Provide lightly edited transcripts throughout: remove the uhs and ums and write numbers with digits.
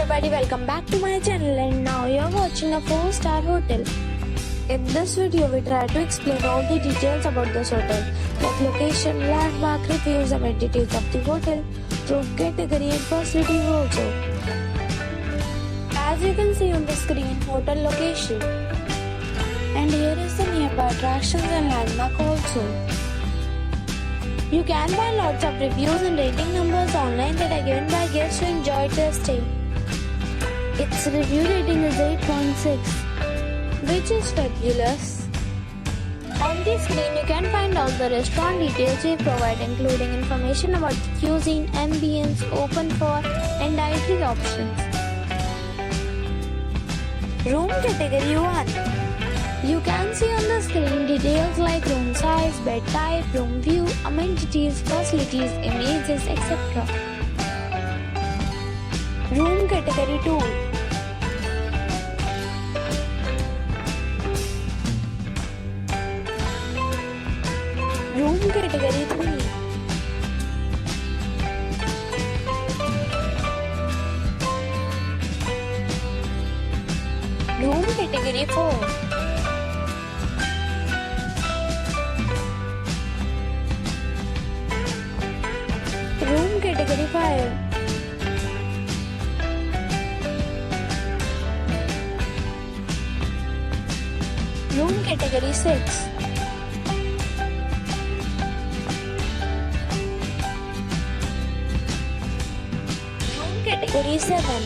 everybody, welcome back to my channel, and now you're watching a 4-star hotel. In this video we try to explain all the details about this hotel, like location, landmark, reviews, amenities of the hotel, room category and facilities also. As you can see on the screen, hotel location, and here is the nearby attractions and landmark also. You can find lots of reviews and rating numbers online that are given by guests who enjoyed their stay. Its review rating is 8.6, which is fabulous. On the screen you can find all the restaurant details we provide, including information about the cuisine, ambience, open for and dietary options. Room category 1. You can see on the screen details like room size, bed type, room view, amenities, facilities, images, etc. Room category 2. Room category 3. Room category 4. Room category 5. Room category 6. Room category 7.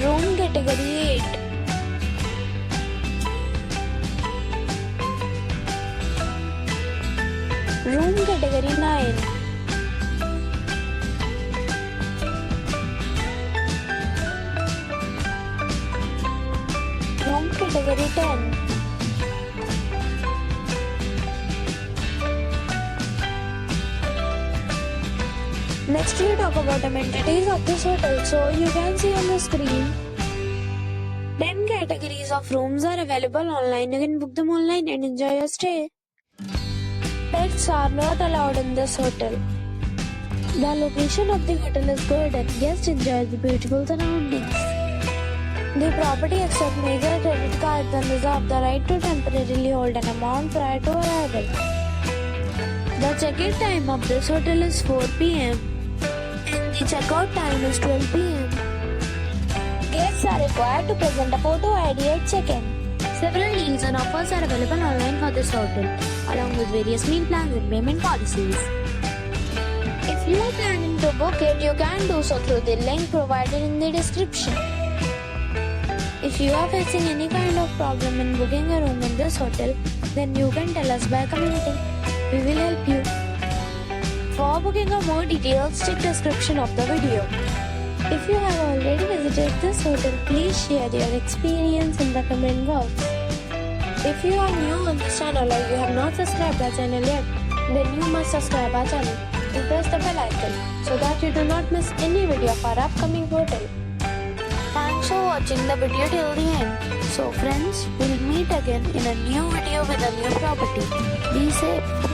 Room category 8. Room category 9. Room category 10. Next we talk about amenities of this hotel. So you can see on the screen 10 categories of rooms are available online. You can book them online and enjoy your stay. Pets are not allowed in this hotel. The location of the hotel is good and guests enjoy the beautiful surroundings. The property accepts major credit cards and reserves the right to temporarily hold an amount prior to arrival. The check-in time of this hotel is 4 p.m. and the check-out time is 12 p.m. Guests are required to present a photo ID at check-in. Several deals and offers are available online for this hotel, along with various meal plans and payment policies. If you are planning to book it, you can do so through the link provided in the description. If you are facing any kind of problem in booking a room in this hotel, then you can tell us by commenting. We will help you. For booking or more details, check description of the video. If you have already visited this hotel, please share your experience in the comment box. If you are new on this channel or you have not subscribed our channel yet, then you must subscribe our channel and press the bell icon so that you do not miss any video of our upcoming hotel. Thanks for watching the video till the end. So friends, we'll meet again in a new video with a new property. Be safe.